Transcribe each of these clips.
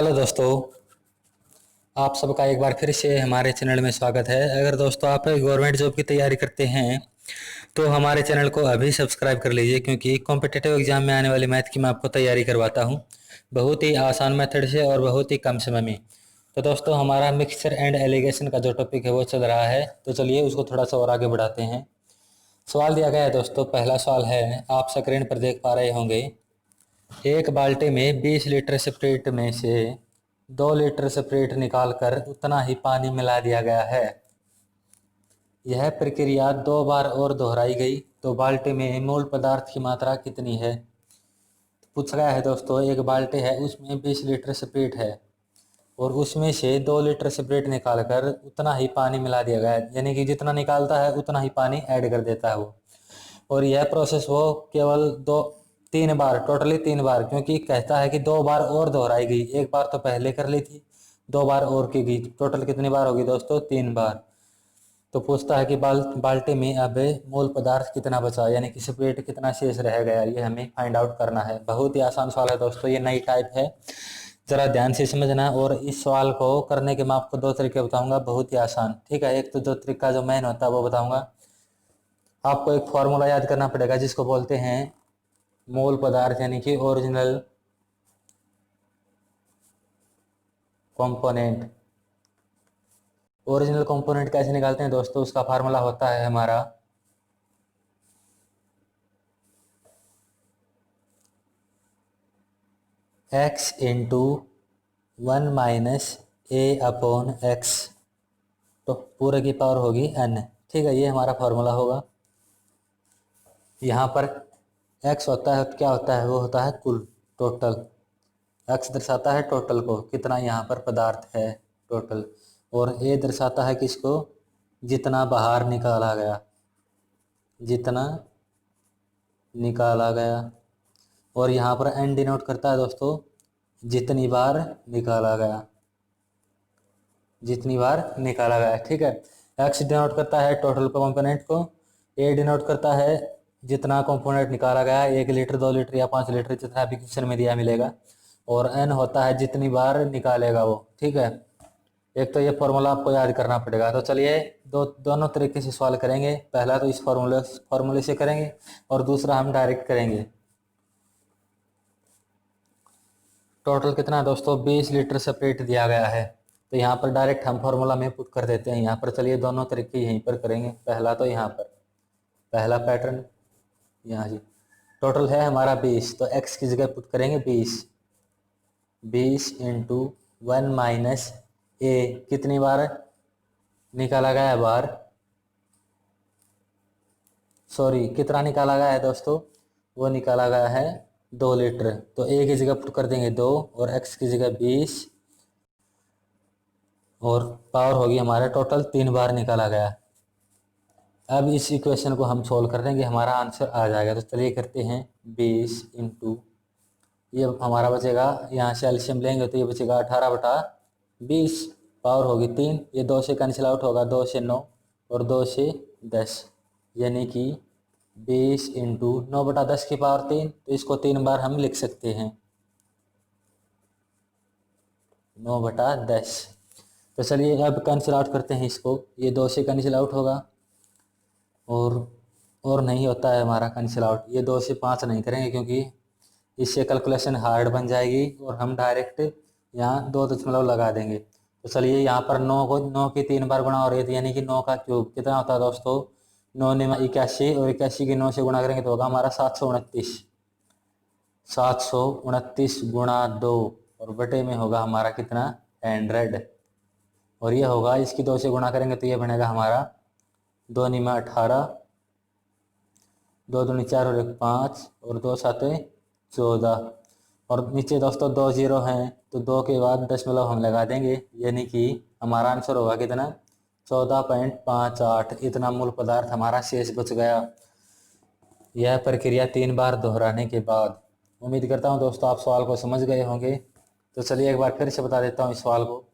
Hello दोस्तों, आप सबका एक बार फिर से हमारे चैनल में स्वागत है। अगर दोस्तों आप गवर्नमेंट जॉब की तैयारी करते हैं तो हमारे चैनल को अभी सब्सक्राइब कर लीजिए, क्योंकि कॉम्पिटिटिव एग्जाम में आने वाली मैथ की मैं आपको तैयारी करवाता हूं बहुत ही आसान मेथड से और बहुत ही कम समय में। तो दोस्तों हमारा मिक्सचर एंड एलिगेशन का जो टॉपिक है वो चल रहा है, तो चलिए उसको थोड़ा सा और आगे बढ़ाते हैं। सवाल दिया गया है दोस्तों, पहला सवाल है, आप स्क्रीन पर देख पा रहे होंगे। एक बाल्टी में 20 लीटर स्प्रिट में से 2 लीटर स्प्रिट निकालकर उतना ही पानी मिला दिया गया है। यह प्रक्रिया 2 बार और दोहराई गई तो बाल्टी में मूल पदार्थ की मात्रा कितनी है। पूछा गया है दोस्तों, एक बाल्टी है उसमें 20 लीटर स्प्रिट है और उसमें से 2 लीटर स्प्रिट निकालकर उतना ही पानी मिला दिया गया है, यानी कि जितना निकालता है उतना ही पानी ऐड कर देता है वो। और यह प्रोसेस वो केवल 3 बार, टोटली 3 बार, क्योंकि कहता है कि 2 बार और दोहराई गई। एक बार तो पहले कर ली थी, 2 बार और की गई, टोटल कितनी बार होगी दोस्तों? 3 बार। तो पूछता है कि बाल्टी में अब मूल पदार्थ कितना बचा, यानी कि स्प्रिट कितना शेष रह गया, ये हमें फाइंड आउट करना है। बहुत ही आसान सवाल है दोस्तों, ये नई टाइप है, जरा ध्यान से समझना। और इस सवाल को करने के मैं आपको 2 तरीके बताऊंगा, बहुत ही आसान, ठीक है। एक तो जो तरीका जो मेन होता है वो बताऊंगा। आपको एक फॉर्मूला याद करना पड़ेगा जिसको बोलते हैं मूल पदार्थ, यानी कि ओरिजिनल कंपोनेंट। ओरिजिनल कंपोनेंट कैसे निकालते हैं दोस्तों? उसका फार्मूला होता है हमारा x इंटू 1 - a/x, तो पूरे की पावर होगी n, ठीक है। ये हमारा फार्मूला होगा। यहाँ पर x होता है, क्या होता है? वो होता है कुल, टोटल। x दर्शाता है टोटल को, कितना यहाँ पर पदार्थ है टोटल। और a दर्शाता है किसको? जितना बाहर निकाला गया, जितना निकाला गया। और यहाँ पर n डिनोट करता है दोस्तों जितनी बार निकाला गया, जितनी बार निकाला गया, ठीक है। x डिनोट करता है टोटल कंपोनेंट को, a डिनोट करता है जितना कंपोनेंट निकाला गया, 1 लीटर 2 लीटर या 5 लीटर, जितना भी क्वेश्चन में दिया मिलेगा। और n होता है जितनी बार निकालेगा वो, ठीक है। एक तो ये फॉर्मूला आपको याद करना पड़ेगा। तो चलिए दोनों तरीके से सवाल करेंगे। पहला तो इस फॉर्मूले से करेंगे और दूसरा हम डायरेक्ट करेंगे। टोटल कितना है दोस्तों? 20 लीटर स्प्रिट दिया गया है, तो यहाँ पर डायरेक्ट हम फॉर्मूला में पुट कर देते हैं। यहाँ पर चलिए दोनों तरीके यहीं पर करेंगे। पहला तो यहाँ पर, पहला पैटर्न यहाँ जी, टोटल है हमारा 20, तो x की जगह पुट करेंगे 20 इंटू 1 - a, कितनी बार निकाला गया है बार, सॉरी कितना निकाला गया है दोस्तों? वो निकाला गया है 2 लीटर, तो a की जगह पुट कर देंगे 2 और x की जगह 20, और पावर होगी हमारे टोटल 3 बार निकाला गया। अब इस इक्वेशन को हम सोल्व कर देंगे, हमारा आंसर आ जाएगा। तो चलिए करते हैं 20 इंटू, ये हमारा बचेगा, यहाँ से एलसीएम लेंगे तो ये बचेगा 18/20, पावर होगी 3, ये 2 से कैंसिल आउट होगा, 2 से 9 और 2 से 10, यानी कि 20 इंटू 9/10 की पावर 3, तो इसको 3 बार हम लिख सकते हैं, 9/10। तो चलिए अब कैंसिल आउट करते हैं इसको, ये 2 से कैंसिल आउट होगा और नहीं होता है हमारा कैंसिल आउट। ये 2 से 5 नहीं करेंगे क्योंकि इससे कैलकुलेशन हार्ड बन जाएगी और हम डायरेक्ट यहाँ 2 दशमलव लगा देंगे। तो चलिए यहाँ पर 9 की 3 बार गुणा हो रही है, यानी कि 9 का क्यूब कितना होता है दोस्तों? 9 9 81, और 81 की 9 से गुणा करेंगे तो होगा हमारा 729, 729 गुणा 2, और बटे में होगा हमारा कितना? 100। और ये होगा, इसकी 2 से गुणा करेंगे तो ये बनेगा हमारा 2 9 18, 2 दूनी 4 और 1 5, और 2 7 14, और नीचे दोस्तों 2 जीरो हैं तो 2 के बाद दशमलव हम लगा देंगे, यानी कि हमारा आंसर होगा कितना? 14.58। इतना मूल पदार्थ हमारा शेष बच गया, यह प्रक्रिया 3 बार दोहराने के बाद। उम्मीद करता हूँ दोस्तों आप सवाल को समझ गए होंगे। तो चलिए एक बार फिर से बता देता हूँ इस सवाल को।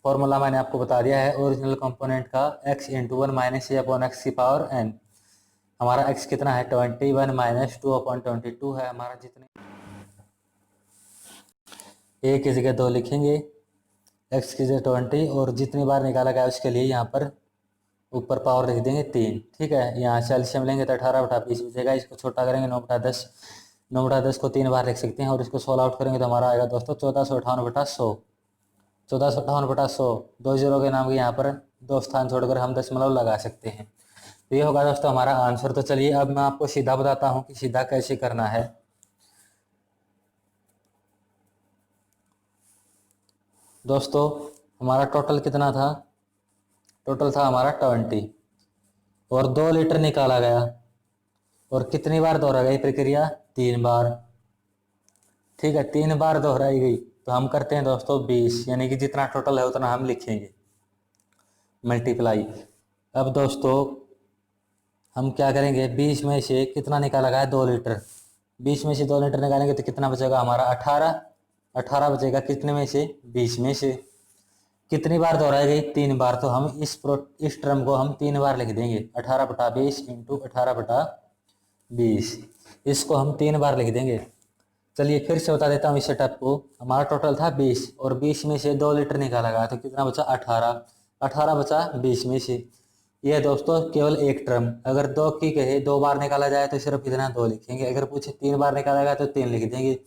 फॉर्मूला मैंने आपको बता दिया है ओरिजिनल कंपोनेंट का, x इंटू 1 - a/x की पावर n। हमारा x कितना है? 21 - 2/22 है हमारा, जितने ए की जगह 2 लिखेंगे, एक्स की जगह 20 और जितनी बार निकाला गया उसके लिए यहाँ पर ऊपर पावर लिख देंगे 3। ठीक है, यहाँ से एलसीएम लेंगे तो 18/20 बचेगा। इसको छोटा करेंगे 9/10, 9/10 को 3 बार लिख सकते हैं और इसको 16 आउट करेंगे तो हमारा आएगा दोस्तों 1458/100। 1458/100, 2 जीरो के नाम के यहाँ पर 2 स्थान छोड़कर हम दशमलव लगा सकते हैं। तो ये होगा दोस्तों हमारा आंसर। तो चलिए अब मैं आपको सीधा बताता हूँ कि सीधा कैसे करना है। दोस्तों हमारा टोटल कितना था, टोटल था हमारा 20 और 2 लीटर निकाला गया और कितनी बार दोहराई गई प्रक्रिया, 3 बार। ठीक है, 3 बार दोहराई गई तो हम करते हैं दोस्तों 20, यानी कि जितना टोटल है उतना हम लिखेंगे मल्टीप्लाई। अब दोस्तों हम क्या करेंगे, 20 में से कितना निकाला गया, 2 लीटर। 20 में से 2 लीटर निकालेंगे तो कितना बचेगा हमारा 18। 18 बचेगा कितने में से, 20 में से। कितनी बार दोहराई गई, 3 बार। तो हम इस टर्म को हम 3 बार लिख देंगे, 18/20 इंटू 18/20, इसको हम 3 बार लिख देंगे। चलिए फिर से बता देता हूँ इस सेटअप को। हमारा टोटल था 20 और 20 में से 2 लीटर निकाला गया तो कितना बचा, 18। 18 बचा 20 में से। यह दोस्तों केवल एक टर्म। अगर 2 की कहे 2 बार निकाला जाए तो सिर्फ इतना 2 लिखेंगे। अगर पूछे 3 बार निकाला गया तो 3 लिख देंगे।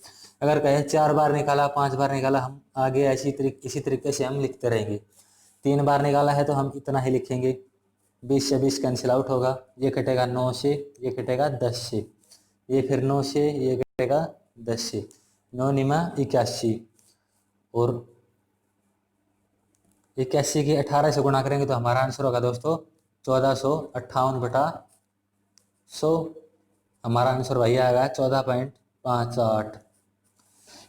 अगर कहे 4 बार निकाला, 5 बार निकाला, हम आगे इसी तरीके से हम लिखते रहेंगे। 3 बार निकाला है तो हम इतना ही लिखेंगे। 20 से 20 कैंसिल आउट होगा, ये कटेगा 9 से, ये कटेगा 10 से, ये फिर 9 से, ये कटेगा 10 से, 9 निमा 81 और 81 की 18 से गुणा करेंगे तो हमारा आंसर होगा दोस्तों 1458/100। हमारा आंसर वही आएगा 14.58।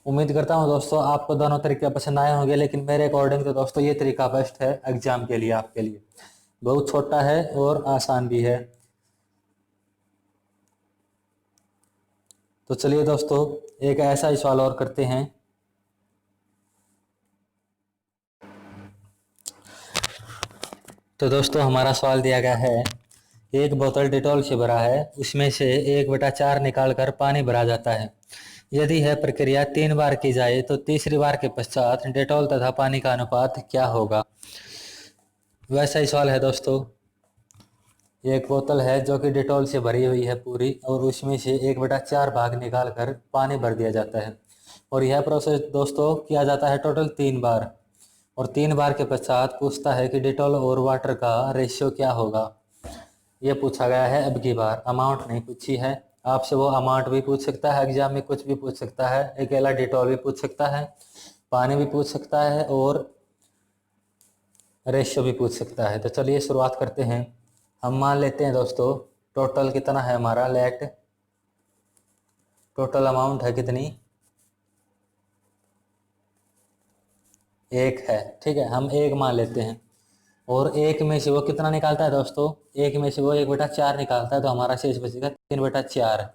उम्मीद करता हूँ दोस्तों आपको दोनों तरीके पसंद आए होंगे, लेकिन मेरे अकॉर्डिंग तो दोस्तों ये तरीका बेस्ट है एग्जाम के लिए, आपके लिए बहुत छोटा है और आसान भी है। तो चलिए दोस्तों एक ऐसा ही सवाल और करते हैं। तो दोस्तों हमारा सवाल दिया गया है, एक बोतल डिटॉल से भरा है, उसमें से 1/4 निकालकर पानी भरा जाता है। यदि यह प्रक्रिया 3 बार की जाए तो तीसरी बार के पश्चात डिटॉल तथा पानी का अनुपात क्या होगा। वैसा ही सवाल है दोस्तों। एक बोतल है जो कि डिटॉल से भरी हुई है पूरी और उसमें से 1/4 भाग निकाल कर पानी भर दिया जाता है और यह प्रोसेस दोस्तों किया जाता है टोटल 3 बार और 3 बार के पश्चात पूछता है कि डिटॉल और वाटर का रेशियो क्या होगा। ये पूछा गया है अब की बार, अमाउंट नहीं पूछी है। आपसे वो अमाउंट भी पूछ सकता है एग्जाम में, कुछ भी पूछ सकता है। अकेला डिटॉल भी पूछ सकता है, पानी भी पूछ सकता है और रेशियो भी पूछ सकता है। तो चलिए शुरुआत करते हैं। हम मान लेते हैं दोस्तों टोटल कितना है हमारा, लेट टोटल अमाउंट है कितनी, 1 है। ठीक है, हम 1 मान लेते हैं और 1 में से वो कितना निकालता है दोस्तों, 1 में से वो 1/4 निकालता है तो हमारा शेष बचेगा 3/4।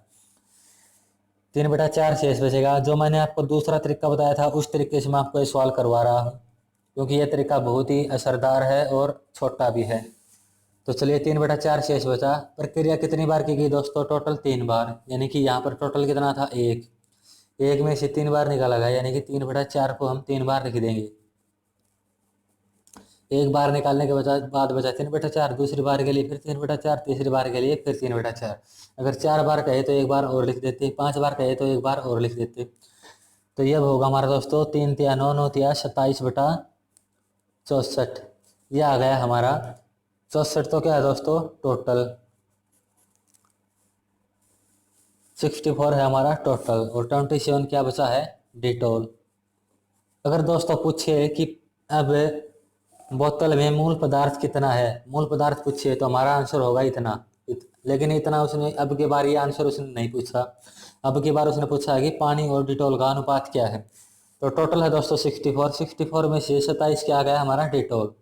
3/4 शेष बचेगा। जो मैंने आपको दूसरा तरीका बताया था उस तरीके से मैं आपको ये सवाल करवा रहा हूँ, क्योंकि यह तरीका बहुत ही असरदार है और छोटा भी है। तो चलिए 3/4 शेष बचा। प्रक्रिया कितनी बार की गई दोस्तों, टोटल 3 बार, यानी कि यहाँ पर टोटल कितना था, 1। 1 में से 3 बार निकाला गया, यानी कि 3/4 को हम 3 बार लिख देंगे। 1 बार निकालने के बाद बचा 3/4, दूसरी बार के लिए फिर 3/4, तीसरी बार के लिए फिर 3/4। अगर 4 बार कहे तो 1 बार और लिख देते, 5 बार कहे तो 1 बार और लिख देते। तो यह होगा हमारा दोस्तों 3 तिया 9, 9 तिया 27/64। यह आ गया हमारा 64। तो क्या है दोस्तों टोटल 64 है हमारा टोटल और 27 क्या बचा है, डिटॉल। अगर दोस्तों पूछे कि अब बोतल में मूल पदार्थ कितना है, मूल पदार्थ पूछिए तो हमारा आंसर होगा इतना। लेकिन इतना उसने अब की बार ये आंसर उसने नहीं पूछा। अब की बार उसने पूछा है कि पानी और डिटॉल का अनुपात क्या है। तो टोटल है दोस्तों 64। 64 में से 27 क्या आ गया हमारा, डिटॉल।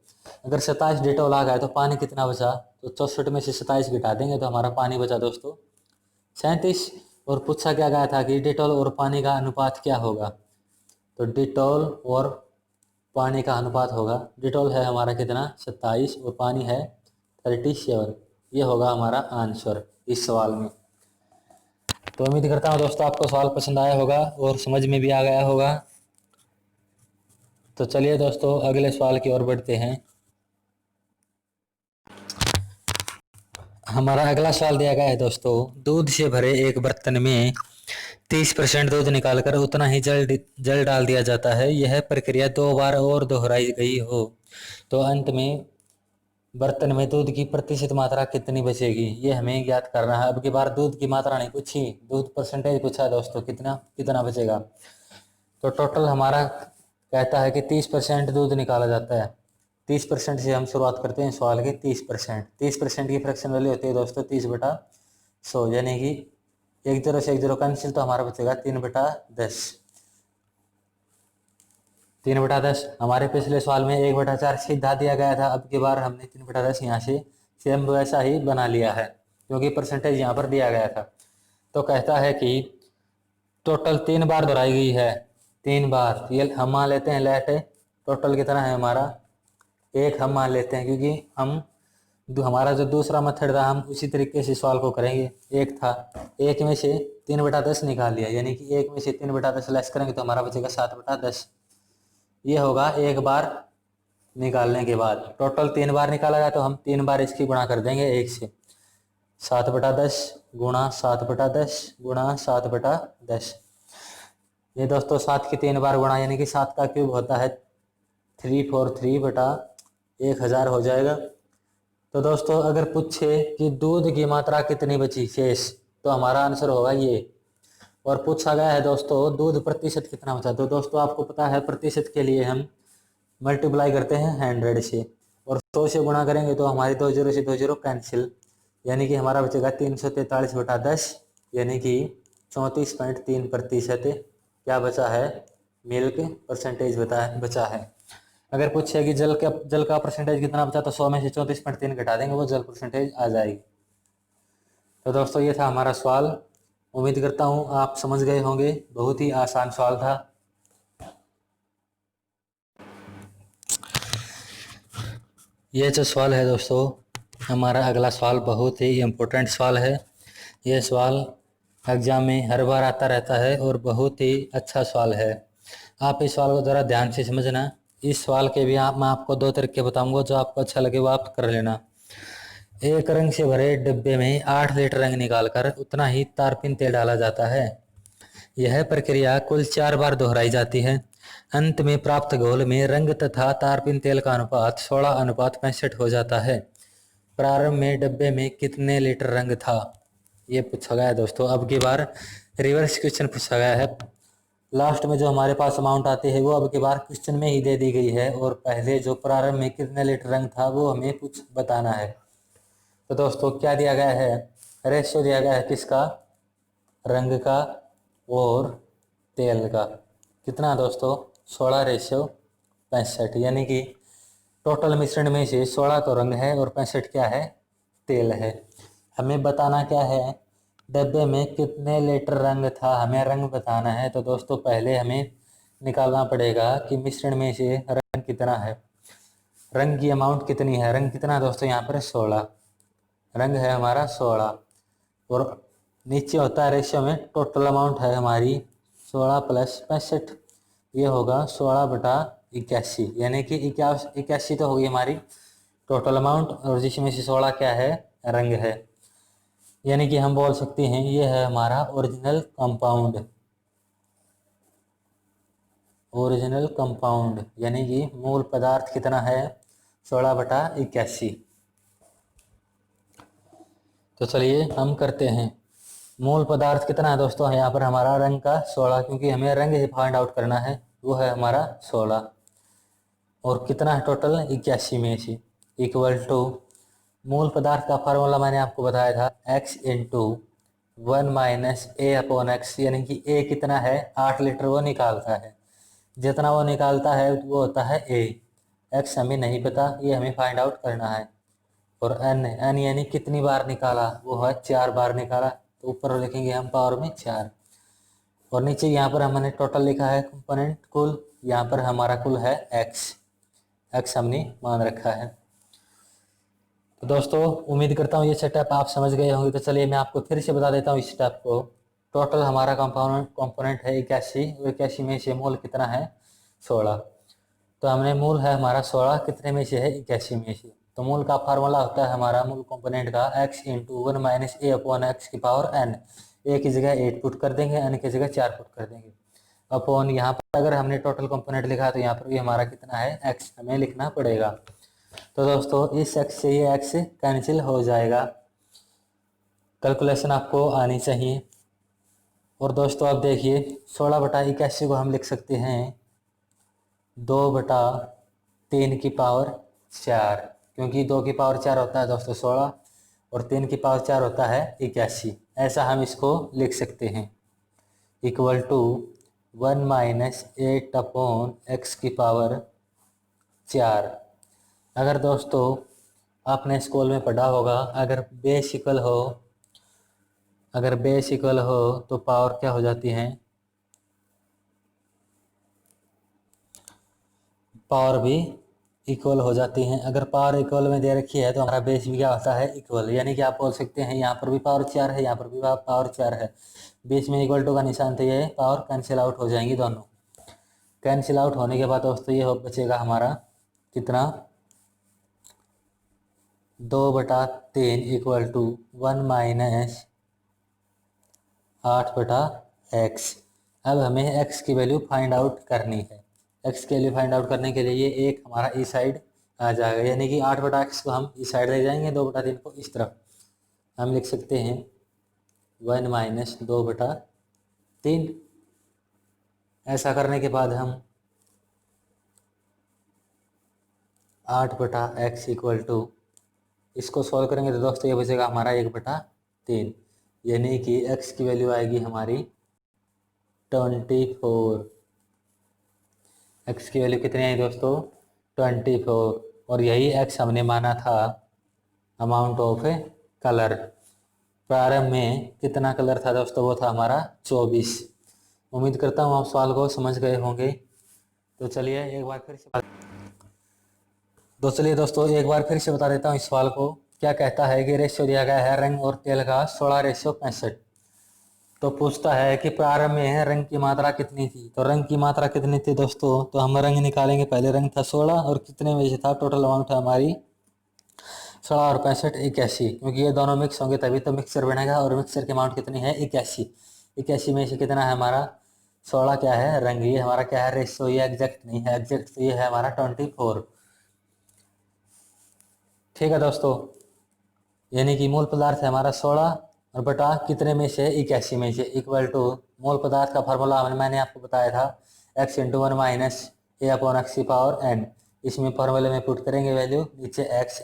अगर 27 डिटॉल आ गया तो पानी कितना बचा, तो 64 में से 27 घटा देंगे तो हमारा पानी बचा दोस्तों 37। और पूछा क्या गया था कि डिटॉल और पानी का अनुपात क्या होगा, तो डिटॉल और पानी का अनुपात होगा, डिटॉल है हमारा कितना 27 और पानी है 37। ये होगा हमारा आंसर इस सवाल में। तो उम्मीद करता हूँ दोस्तों आपको सवाल पसंद आया होगा और समझ में भी आ गया होगा। तो चलिए दोस्तों अगले सवाल की ओर बढ़ते हैं। हमारा अगला सवाल दिया गया है दोस्तों, दूध से भरे एक बर्तन में 30% दूध निकालकर उतना ही जल डाल दिया जाता है। यह प्रक्रिया 2 बार और दोहराई गई हो तो अंत में बर्तन में दूध की प्रतिशत मात्रा कितनी बचेगी, ये हमें ज्ञात करना है। अब की बार दूध की मात्रा नहीं पूछी, दूध परसेंटेज पूछा है दोस्तों, कितना कितना बचेगा। तो टोटल हमारा कहता है कि 30% दूध निकाला जाता है। 30% से हम शुरुआत करते हैं सवाल के। 30% की फ्रैक्शन वैल्यू होती है दोस्तों 30/100, यानी कि 1 0 से 1 0 कैंसिल, तो हमारा बचेगा 3/10। 3/10 हमारे पिछले सवाल में 1/4 सीधा दिया गया था। अब की बार हमने 3/10 यहाँ से सेम वैसा ही बना लिया है क्योंकि परसेंटेज यहाँ पर दिया गया था। तो कहता है कि टोटल 3 बार दोहराई गई है। 3 बार ये हम मान लेते हैं। लेट टोटल कितना है हमारा, 1 हम मान लेते हैं क्योंकि हम हमारा जो दूसरा मेथड था हम उसी तरीके से सवाल को करेंगे। 1 था, 1 में से 3/10 निकाल लिया, यानी कि 1 में से 3/10 लेस करेंगे तो हमारा बचेगा 7/10। ये होगा 1 बार निकालने के बाद। टोटल 3 बार निकाला गया तो हम 3 बार इसकी गुणा कर देंगे 1 से। 7/10 गुणा 7/10 गुणा 7/10। ये दोस्तों 7 की 3 बार गुणा, यानी कि 7 का क्यूब होता है 343/1000 हो जाएगा। तो दोस्तों अगर पूछे कि दूध की मात्रा कितनी बची शेष, तो हमारा आंसर होगा ये। और पूछा गया है दोस्तों दूध प्रतिशत कितना बचा, तो दोस्तों आपको पता है प्रतिशत के लिए हम मल्टीप्लाई करते हैं 100 से, और 100 से गुणा करेंगे तो हमारी 2 0 से 2 0 कैंसिल, यानी कि हमारा बचेगा 343/10, यानी कि 34.3% क्या बचा है, मिल्क परसेंटेज बचा है। अगर पूछे कि जल का परसेंटेज कितना बचा, तो 100 में से 34.3 घटा देंगे, वो जल परसेंटेज आ जाएगी। तो दोस्तों ये था हमारा सवाल। उम्मीद करता हूँ आप समझ गए होंगे, बहुत ही आसान सवाल था। ये जो सवाल है दोस्तों, हमारा अगला सवाल बहुत ही इम्पोर्टेंट सवाल है। ये सवाल एग्जाम में हर बार आता रहता है और बहुत ही अच्छा सवाल है। आप इस सवाल को ज़रा ध्यान से समझना। इस सवाल के भी मैं आपको 2 तरीके बताऊंगा, जो आपको अच्छा लगे वो आप कर लेना। एक रंग से भरे डिब्बे में 8 लीटर रंग निकालकर उतना ही तारपीन तेल डाला जाता है। यह प्रक्रिया कुल 4 बार दोहराई जाती है। अंत में प्राप्त घोल में रंग तथा तारपीन तेल का अनुपात 16:65 हो जाता है। प्रारंभ में डिब्बे में कितने लीटर रंग था, ये पूछा गया है दोस्तों। अब की बार रिवर्स क्वेश्चन पूछा गया है। लास्ट में जो हमारे पास अमाउंट आती है वो अब की बार क्वेश्चन में ही दे दी गई है, और पहले जो प्रारंभ में कितने लीटर रंग था वो हमें कुछ बताना है। तो दोस्तों क्या दिया गया है, रेशियो दिया गया है किसका, रंग का और तेल का। कितना दोस्तों, 16:65, यानी कि टोटल मिश्रण में से 16 तो रंग है और 65 क्या है, तेल है। हमें बताना क्या है, डब्बे में कितने लीटर रंग था, हमें रंग बताना है। तो दोस्तों पहले हमें निकालना पड़ेगा कि मिश्रण में से रंग कितना है, रंग की अमाउंट कितनी है। रंग कितना दोस्तों, यहाँ पर 16 रंग है हमारा 16, और नीचे होता है रेशियो में टोटल अमाउंट है हमारी 16 + 65, ये होगा 16/81, यानी कि 81 तो होगी हमारी टोटल अमाउंट, और जिसमें से 16 क्या है, रंग है। यानी कि हम बोल सकते हैं ये है हमारा ओरिजिनल कंपाउंड। ओरिजिनल कंपाउंड यानी कि मूल पदार्थ कितना है, 16/81। तो चलिए हम करते हैं। मूल पदार्थ कितना है दोस्तों, यहाँ पर हमारा रंग का 16, क्योंकि हमें रंग ही फाइंड आउट करना है, वो है हमारा 16, और कितना है टोटल 81 में से, इक्वल टू मूल पदार्थ का फार्मूला मैंने आपको बताया था, x × 1 - a/x, यानी कि a कितना है, 8 लीटर वो निकालता है, जितना वो निकालता है वो होता है a। x हमें नहीं पता, ये हमें फाइंड आउट करना है। और n यानी कितनी बार निकाला, वो है 4 बार निकाला, तो ऊपर लिखेंगे हम पावर में 4, और नीचे यहाँ पर हमने टोटल लिखा है कंपोनेंट कुल, यहाँ पर हमारा कुल है x हमने मान रखा है। तो दोस्तों उम्मीद करता हूँ ये सेटअप आप समझ गए होंगे। तो चलिए मैं आपको फिर से बता देता हूँ इस स्टेप को। टोटल हमारा कंपोनेंट है 81, और 81 में से मोल कितना है, 16। तो हमने मूल है हमारा 16 कितने में से है 81 में से। तो मूल का फार्मूला होता है हमारा मूल कंपोनेंट का x इंटू 1 माइनस ए अपॉन एक्स की पावर n। ए की जगह 8 पुट कर देंगे, n की जगह 4 पुट कर देंगे अपॉन यहाँ पर अगर हमने टोटल कंपोनेंट लिखा तो यहाँ पर भी हमारा कितना है x हमें लिखना पड़ेगा। तो दोस्तों इस x से ये x कैंसिल हो जाएगा। कैलकुलेशन आपको आनी चाहिए। और दोस्तों अब देखिए 16/81 को हम लिख सकते हैं 2/3 की पावर 4, क्योंकि 2 की पावर 4 होता है दोस्तों 16 और 3 की पावर 4 होता है 81। ऐसा हम इसको लिख सकते हैं equal to 1 minus 8 upon x की पावर 4। अगर दोस्तों आपने स्कूल में पढ़ा होगा अगर बेस इक्वल हो तो पावर क्या हो जाती है, पावर भी इक्वल हो जाती हैं। अगर पावर इक्वल में दे रखी है तो हमारा बेस भी क्या होता है इक्वल, यानी कि आप बोल सकते हैं यहाँ पर भी पावर 4 है, यहाँ पर भी पावर 4 है, बीच में इक्वल टू का निशान, तो ये पावर कैंसिल आउट हो जाएंगी दोनों। कैंसिल आउट होने के बाद दोस्तों ये बचेगा हमारा कितना 2/3 इक्वल टू 1 माइनस 8/x। अब हमें x की वैल्यू फाइंड आउट करनी है। x की वैल्यू फाइंड आउट करने के लिए ये एक हमारा इस साइड आ जाएगा, यानी कि 8/x को हम इस साइड ले जाएंगे, 2/3 को इस तरफ। हम लिख सकते हैं 1 माइनस 2/3। ऐसा करने के बाद हम 8/x इक्वल टू इसको सॉल्व करेंगे तो दोस्तों ये बचेगा हमारा 1/3, यानी कि x की वैल्यू आएगी हमारी 24। x की वैल्यू कितनी आई दोस्तों 24, और यही x हमने माना था अमाउंट ऑफ कलर। प्रारंभ में कितना कलर था दोस्तों, वो था हमारा 24। उम्मीद करता हूँ आप सवाल को समझ गए होंगे। तो चलिए एक बार फिर से बता देता हूँ इस सवाल को। क्या कहता है कि रेशियो दिया गया है रंग और तेल का 16:65। तो पूछता है कि प्रारंभ में रंग की मात्रा कितनी थी। तो रंग की मात्रा कितनी थी दोस्तों, तो हम रंग निकालेंगे। पहले रंग था 16 और कितने में से था, टोटल अमाउंट है हमारी 16 और 65 81, क्योंकि ये दोनों मिक्स होंगे तभी तो मिक्सचर बनेगा। और मिक्सचर की अमाउंट कितनी है 81 में से कितना है हमारा 16 क्या है रंग, ये हमारा क्या है रेशियो, ये एग्जैक्ट नहीं है, एग्जैक्ट तो ये है हमारा 24। ठीक है दोस्तों, यानी कि मूल पदार्थ है हमारा 16 और बटा कितने में से 81 में से इक्वल टू मूल पदार्थ का फार्मूला मैंने आपको बताया था x इंटू 1 माइनस ए अपॉन एक्स की पावर n। इसमें फार्मूले में पुट करेंगे वैल्यू, नीचे x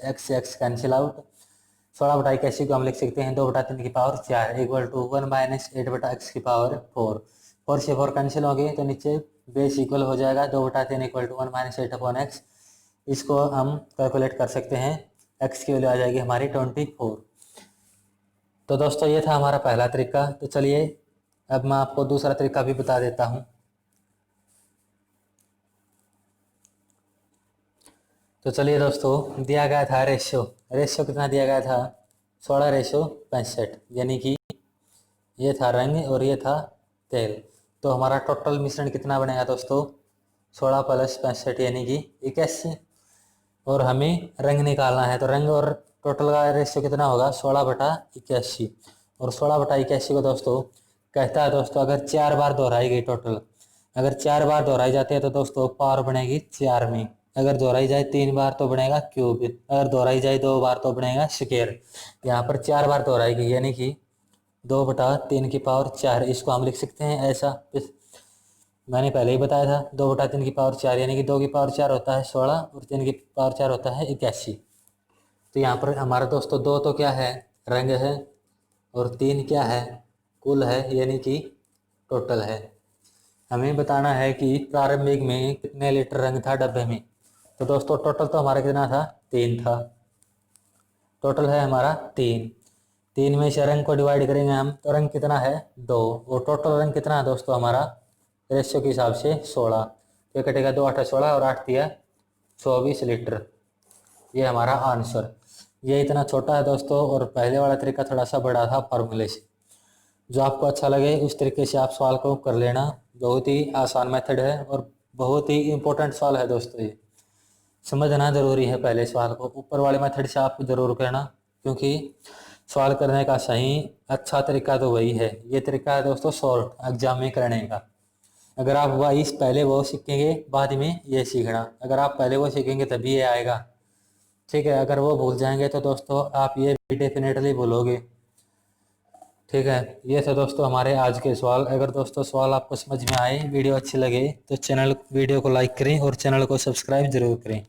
कैंसिल आउट। 16/81 को हम लिख सकते हैं 2/3 की power 4 equal to 1 minus 8/x की पावर 4 से 4 कैंसिल हो गए तो नीचे बेस इक्वल हो जाएगा 2/3 equal to 1 minus 8 upon x. इसको हम कैलकुलेट कर सकते हैं, x की वैल्यू आ जाएगी हमारी 24। तो दोस्तों ये था हमारा पहला तरीका। तो चलिए अब मैं आपको दूसरा तरीका भी बता देता हूँ। तो चलिए दोस्तों, दिया गया था रेशियो कितना दिया गया था 16:65, यानी कि ये था रंग और ये था तेल। तो हमारा टोटल मिश्रण कितना बनेगा दोस्तों 16 + 65 यानी कि 81। और हमें रंग निकालना है, तो रंग और टोटल का रेशियो कितना होगा 16/81। और 16/81 को दोस्तों कहता है दोस्तों अगर 4 बार दोहराई गई टोटल, अगर 4 बार दोहराई जाती है तो दोस्तों पावर बनेगी 4 में। अगर दोहराई जाए 3 बार तो बनेगा क्यूब, अगर दोहराई जाए 2 बार तो बनेगा स्क्वायर। यहाँ पर 4 बार दोहराई गई यानी कि 2/3 की पावर 4। इसको हम लिख सकते हैं ऐसा, मैंने पहले ही बताया था 2/3 की पावर 4, यानी कि 2 की पावर 4 होता है 16 और 3 की पावर 4 होता है 81। तो यहाँ पर हमारा दोस्तों 2 तो क्या है रंग है और 3 क्या है कुल है, यानी कि टोटल है। हमें बताना है कि प्रारंभिक में कितने लीटर रंग था डब्बे में। तो दोस्तों टोटल तो हमारा कितना था 3 था, टोटल है हमारा 3 में से रंग को डिवाइड करेंगे हम तो रंग कितना है 2, और टोटल रंग कितना है दोस्तों हमारा रेशियो के हिसाब से 16। तो ये कटेगा 2 8 16 और 8 दिया 24 लीटर। ये हमारा आंसर। ये इतना छोटा है दोस्तों, और पहले वाला तरीका थोड़ा सा बड़ा था फार्मूले से। जो आपको अच्छा लगे उस तरीके से आप सवाल को कर लेना, बहुत ही आसान मेथड है और बहुत ही इम्पोर्टेंट सवाल है दोस्तों, ये समझना ज़रूरी है। पहले सवाल को ऊपर वाले मेथड से आप ज़रूर करना, क्योंकि सवाल करने का सही अच्छा तरीका तो वही है। ये तरीका है दोस्तों शॉर्ट एग्जाम में करने का। अगर आप वही पहले वो सीखेंगे बाद में ये सीखना, अगर आप पहले वो सीखेंगे तभी ये आएगा। ठीक है, अगर वो भूल जाएंगे तो दोस्तों आप ये भी डेफिनेटली भूलोगे। ठीक है, ये था दोस्तों हमारे आज के सवाल। अगर दोस्तों सवाल आपको समझ में आए, वीडियो अच्छी लगे तो वीडियो को लाइक करें और चैनल को सब्सक्राइब जरूर करें।